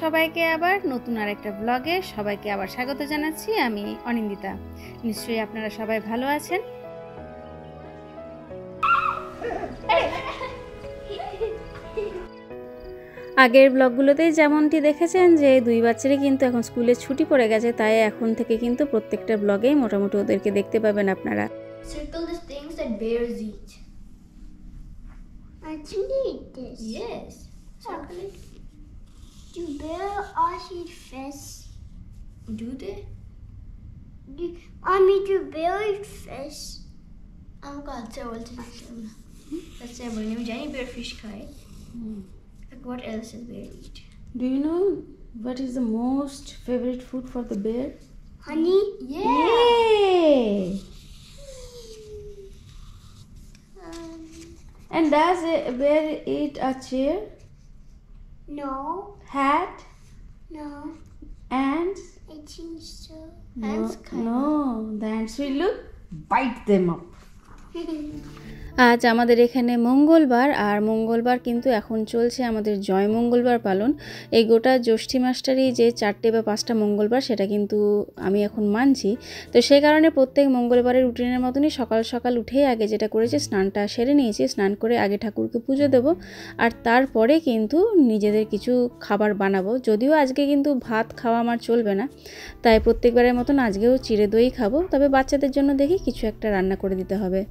সবাইকে আবার নতুন আরেকটা ব্লগে সবাইকে আবার স্বাগত জানাচ্ছি। আমি অনিন্দিতা। নিশ্চয়ই আপনারা সবাই ভালো আছেন। আগের ব্লগগুলোতেই যেমনটি দেখেছেন যে দুই বাচ্চারই কিন্তু এখন স্কুলে ছুটি পড়ে গেছে, তাই এখন থেকে কিন্তু প্রত্যেকটা ব্লগেই মোটামুটি ওদেরকে দেখতে পাবেন আপনারা। Circle the things that bears eat. I can eat this. Yes. Circle it. Do bears eat fish? Do they? Do bears eat fish? আমাকে আচ্ছা বলতে আচ্ছা বলি আমি জানি bear fish খায়. Like what else does bear eat? Do you know what is the most favorite food for the bear? Honey? Yay! And does a bear eat a chair, No. hat, No. ants? I think so. Ants No, the ants will look, bite them up. আজ আমাদের এখানে মঙ্গলবার, আর মঙ্গলবার কিন্তু এখন চলছে আমাদের জয় মঙ্গলবার পালন। এই গোটা জ্যৈষ্ঠী মাসটারই যে 4টে বা 5টা মঙ্গলবার সেটা কিন্তু আমি এখন মানছি। তো সেই কারণে প্রত্যেক মঙ্গলবারের রুটিনের মতনই সকাল সকাল উঠেই আগে যেটা করেছি স্নানটা সেরে নিয়েছি। স্নান করে আগে ঠাকুরকে পুজো দেব, আর তারপরে কিন্তু নিজেদের কিছু খাবার বানাবো। যদিও আজকে কিন্তু ভাত খাওয়া আমার চলবে না, তাই প্রত্যেকবারের মতন আজকেও চিড়ে দই খাবো। তবে বাচ্চাদের জন্য দেখি কিছু একটা রান্না করে দিতে হবে।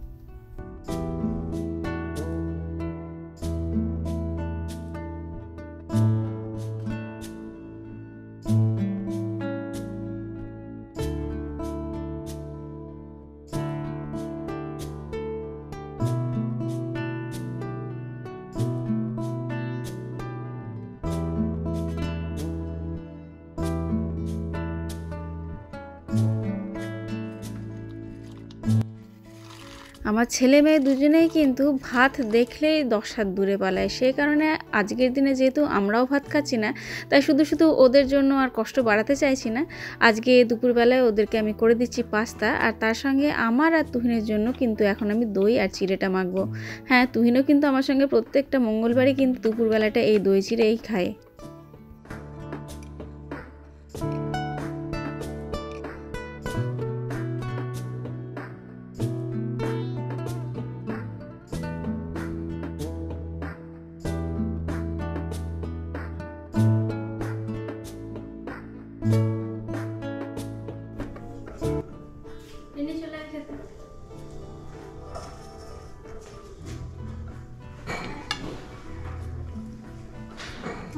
আমার ছেলে মেয়ে দুজনেই কিন্তু ভাত দেখলেই 10 হাত দূরে পালায়। সেই কারণে আজকের দিনে যেহেতু আমরাও ভাত খাচ্ছি না, তাই শুধু শুধু ওদের জন্য আর কষ্ট বাড়াতে চাইছি না। আজকে দুপুরবেলায় ওদেরকে আমি করে দিচ্ছি পাস্তা, আর তার সঙ্গে আমার আর তুহিনের জন্য কিন্তু এখন আমি দই আর চিড়েটা মাখবো। হ্যাঁ, তুহিনও কিন্তু আমার সঙ্গে প্রত্যেকটা মঙ্গলবারই কিন্তু দুপুরবেলাটা এই দই চিড়েই খায়।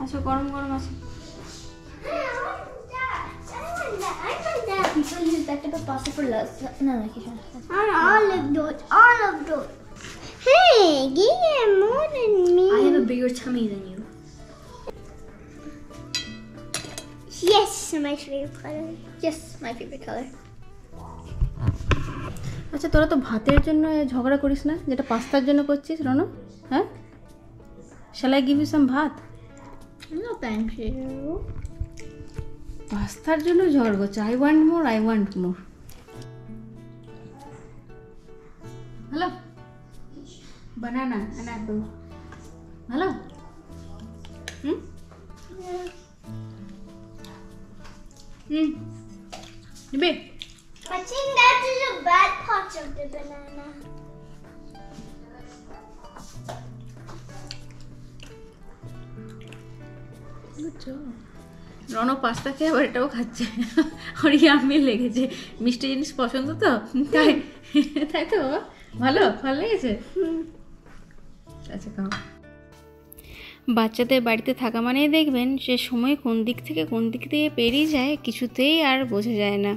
আচ্ছা, গরম গরম আছে। People use that type of pasta for lunch. No, All of those. All of those. Hey, give me more than me. I have a bigger tummy than you. Yes, my favorite color. Yes, my favorite color. আচ্ছা, তোরা তো ভাতের জন্য ঝগড়া করিস না, যেটা পাস্তার জন্য করছিস রনো? হ্যাঁ, shall I give you some ভাত? No, thank you. পাস্তার জন্য ঝগড়া করছে। I want more. Hello, banana and apple. Hello, দিবে? I think that is a bad part of the banana. Rono pasta খেয়ে আবার এটাও খাচ্ছে, ওর ইয়াম্মি লেগেছে। মিষ্টি জিনিস পছন্দ তো, তাই তাই তো বাবা? ভালো লেগেছে? আচ্ছা, খাও। বাচ্চাদের বাড়িতে থাকা মানেই দেখবেন যে সময় কোন দিক থেকে পেরিয়ে যায় কিছুতেই আর বোঝা যায় না।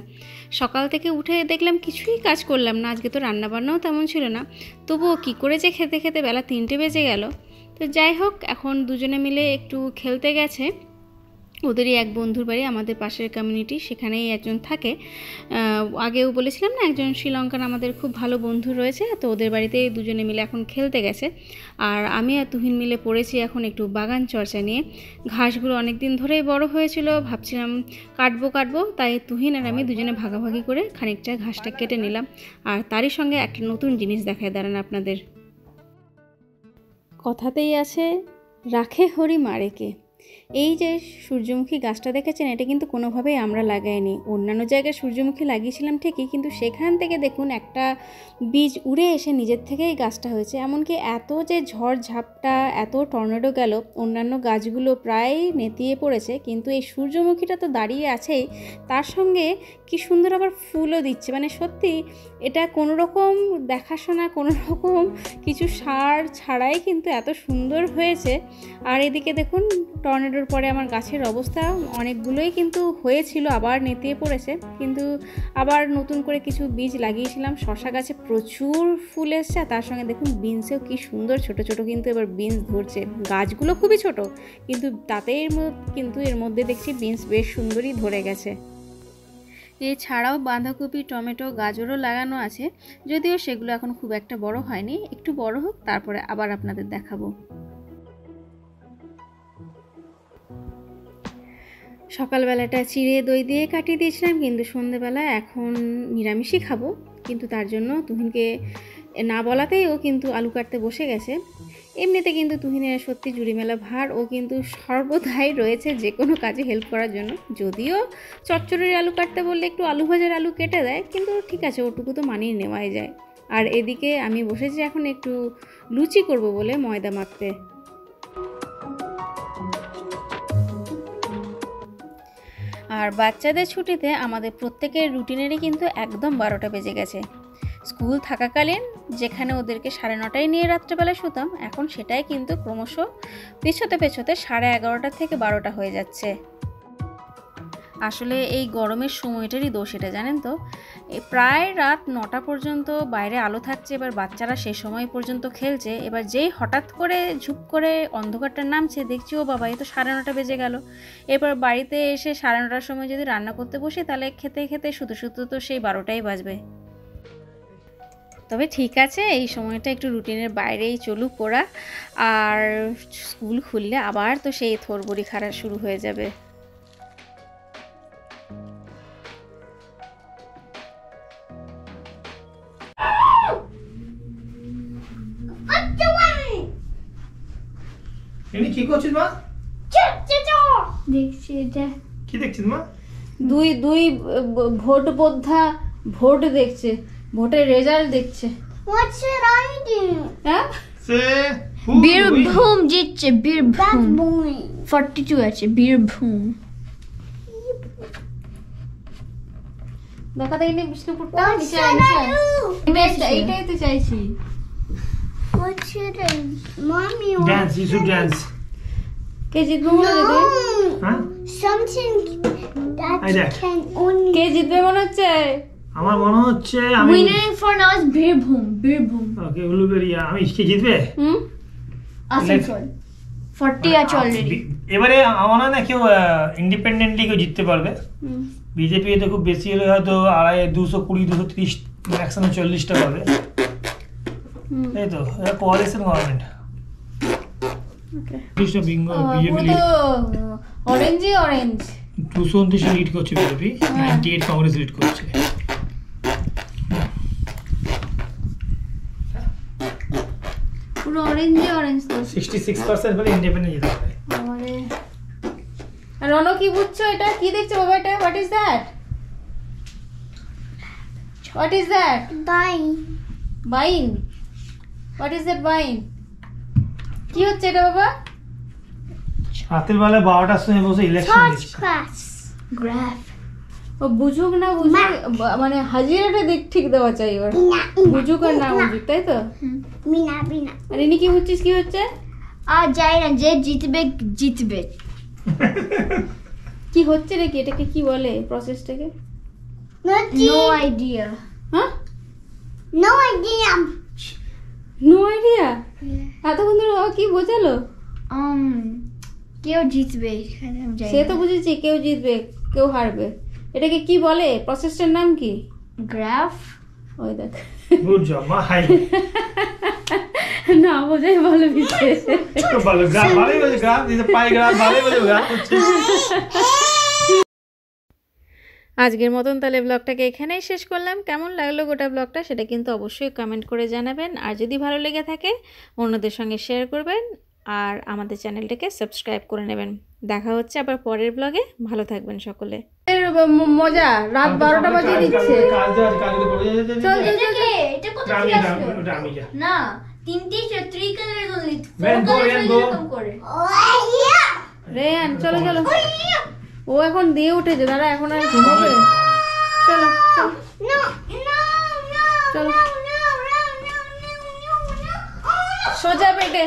সকাল থেকে উঠে দেখলাম কিছুই কাজ করলাম না। আজকে তো রান্নাবান্নাও তেমন ছিল না, তবুও কী করে যে খেতে খেতে বেলা 3টে বেজে গেল। তো যাই হোক, এখন দুজনে মিলে একটু খেলতে গেছে। ওদেরই এক বন্ধুর বাড়ি, আমাদের পাশের কমিউনিটি, সেখানেই একজন থাকে। আগেও বলেছিলাম না, একজন শ্রীলঙ্কান আমাদের খুব ভালো বন্ধু রয়েছে। তো ওদের বাড়িতে দুজনে মিলে এখন খেলতে গেছে, আর আমি আর তুহিন মিলে পড়েছি এখন একটু বাগান চর্চা নিয়ে। ঘাসগুলো অনেক দিন ধরেই বড় হয়েছিল, ভাবছিলাম কাটবো, তাই তুহিন আর আমি দুজনে ভাগাভাগি করে খানিকটা ঘাসটা কেটে নিলাম। আর তারই সঙ্গে একটা নতুন জিনিস দেখায় দাঁড়ান আপনাদের। কথাতেই আছে, রাখে হরি মারেকে। এই যে সূর্যমুখী গাছটা দেখেছেন, এটা কিন্তু কোনোভাবেই আমরা লাগাইনি। অন্যান্য জায়গায় সূর্যমুখী লাগিয়েছিলাম ঠিকই, কিন্তু সেখান থেকে দেখুন একটা বীজ উড়ে এসে নিজের থেকেই গাছটা হয়েছে। এমনকি এত যে ঝড় ঝাপটা, এত টর্নেডো গেল, অন্যান্য গাছগুলো প্রায় নেতিয়ে পড়েছে, কিন্তু এই সূর্যমুখীটা তো দাঁড়িয়ে আছেই, তার সঙ্গে কি সুন্দর আবার ফুলও দিচ্ছে। মানে সত্যি এটা কোনো রকম দেখাশোনা, কোনো রকম কিছু সার ছাড়াই কিন্তু এত সুন্দর হয়েছে। আর এদিকে দেখুন টর্নেডোর পরে আমার গাছের অবস্থা অনেকগুলোই কিন্তু হয়েছিল, আবার নেতিয়ে পড়েছে, কিন্তু আবার নতুন করে কিছু বীজ লাগিয়েছিলাম। শশা গাছে প্রচুর ফুল এসছে, তার সঙ্গে দেখুন বিনসেও কি সুন্দর ছোট ছোট কিন্তু এবার বিনস ধরছে। গাছগুলো খুবই ছোট, কিন্তু তাতেই কিন্তু এর মধ্যে দেখছি বিনস বেশ সুন্দরই ধরে গেছে। এছাড়াও বাঁধাকপি, টমেটো, গাজরও লাগানো আছে, যদিও সেগুলো এখন খুব একটা বড় হয়নি, একটু বড় হোক তারপরে আবার আপনাদের দেখাবো। সকালবেলাটা চিড়ে দই দিয়ে কাটিয়ে দিয়েছিলাম, কিন্তু সন্ধেবেলা এখন নিরামিষই খাবো, কিন্তু তার জন্য তুহিনকে না বলাতেই ও কিন্তু আলু কাটতে বসে গেছে। এমনিতে কিন্তু তুহিনের সত্যি জুড়ি মেলা ভার, ও কিন্তু সর্বদাই রয়েছে যে কোনো কাজে হেল্প করার জন্য। যদিও চচ্চড়ির আলু কাটতে বললে একটু আলু ভাজার আলু কেটে দেয়, কিন্তু ঠিক আছে, ওটুকু তো মানিয়ে নেওয়াই যায়। আর এদিকে আমি বসেছি এখন একটু লুচি করব বলে ময়দা মাখতে। আর বাচ্চাদের ছুটিতে আমাদের প্রত্যেকের রুটিনেরই কিন্তু একদম 12টা বেজে গেছে। স্কুল থাকাকালীন যেখানে ওদেরকে 9:30টায় নিয়ে রাত্রেবেলায় শুতাম, এখন সেটাই কিন্তু ক্রমশ পেছোতে পেছোতে 11:30টা থেকে 12টা হয়ে যাচ্ছে। আসলে এই গরমের সময়টারই দোষ এটা, জানেন তো। প্রায় রাত 9টা পর্যন্ত বাইরে আলো থাকছে, এবার বাচ্চারা সে সময় পর্যন্ত খেলছে। এবার যেই হঠাৎ করে ঝুপ করে অন্ধকারটা নামছে, দেখছি ও বাবা, এই তো 9:30 বেজে গেল। এবার বাড়িতে এসে 9:30টার সময় যদি রান্না করতে বসি, তাহলে খেতে খেতে শুতে শুতে তো সেই 12টাই বাজবে। তবে ঠিক আছে, এই সময়টা একটু রুটিনের বাইরেই চলুক ওরা, আর স্কুল খুললে আবার তো সেই থোড়বড়ি খাড়া শুরু হয়ে যাবে। কি করছিস মা? দেখছি এটা কি দেখছিস মা? দুই ভোট বোদ্ধা ভোট দেখছে, ভোটের রেজাল্ট দেখছে। What should I do? হ্যাঁ, সে বীরভূম জিতছে, That's বীরভূম boring. 42 আছে, বীরভূম। দেখা দেখি বিষ্ণুপুরটা What নিচে should নিচে I do? এইটাই তো চাইছি। What should I? Mommy, dance, you should dance. কে জিতবে মনে হচ্ছে? হ্যাঁ, something that I know. can only. কে জিতবে মনে হচ্ছে? আমার মনে হচ্ছে আমি winner for now is Birbhum, Birbhum. Okay Uluberia. আমি কে জিতবে? হুম, আসানসোল 40 আছে অলরেডি। এবারে আমার না কেউ ইন্ডিপেন্ডেন্টলি কেউ জিততে পারবে। বিজেপি তো খুব বেশি হলে হয়তো 220, 230, ম্যাক্সিমাম 40টা পাবে। এই তো এটা কোয়ালিশন গভর্নমেন্ট। ওকে। কৃষ্ণ বিঙ্গো বিজেপি পুরো তো অরেঞ্জই অরেঞ্জ। 229 লিড করছে বিজেপি, 98 কংগ্রেস লিড করছে। পুরো অরেঞ্জই অরেঞ্জ তো। 66% বলে ইন্ডিপেন্ডেন্ট জিতে পারে। আমারে আর রনো কি বুঝছো? এটা কি দেখছো বাবা? এটা what is that? What is that? Bye. বাইন? হোয়াট ইজ দ্যাট বাইন? কি হচ্ছে এটা বাবা? রাতের বেলা 12টার সময় বসে ইলেকশন Touch দিচ্ছে। class. গ্রাফ ও বুঝুক না বুঝুক, মানে হাজিরাটা দিক ঠিক দেওয়া চাই ওর। বুঝুক আর না বুঝুক, তাই তো? Mina, Mina. আর ইনি কি বুঝছিস কি হচ্ছে? আর যাই না, যে জিতবে জিতবে। কি হচ্ছে রে? কি এটাকে কি বলে প্রসেসটাকে? No idea. হ্যাঁ, No idea. No idea. এতক্ষণ ধরে ও কি বোঝালো? কেউ জিতবে এখানে, আমি জানি সে না। তো বুঝেছি, কেউ জিতবে কেউ হারবে। এটাকে কি বলে? প্রসেসটার নাম কি? গ্রাফ। ওই দেখ, গুড জব মা, হাই। না বোঝাই ভালো বিশেষ। ভালো গ্রাফ, ভালোই বলে গ্রাফ দিতে পাই, গ্রাফ ভালোই বলে গ্রাফ হচ্ছে। আজকের মতন তাহলে ব্লগটাকে এখানেই শেষ করলাম। কেমন লাগলো গোটা ব্লগটা সেটা কিন্তু অবশ্যই কমেন্ট করে জানাবেন, আর যদি ভালো লেগে থাকে অন্যদের সঙ্গে শেয়ার করবেন, আর আমাদের চ্যানেলটাকে সাবস্ক্রাইব করে নেবেন। দেখা হচ্ছে আবার পরের ব্লগে। ভালো থাকবেন সকলে। মজা রাত 12টা বাজে দিচ্ছে। চল এটা কোথা থেকে আসলো? না, তিনটে 3 কালার only, 4 কালার এরকম করে। রেয়ান চলো চলো, ও এখন দিয়ে উঠেছে, দাঁড়া এখন আর ঘুমাবে। চলো চলো No, no, no, চলো no, no, no, no, no, no. সোজা পেটে।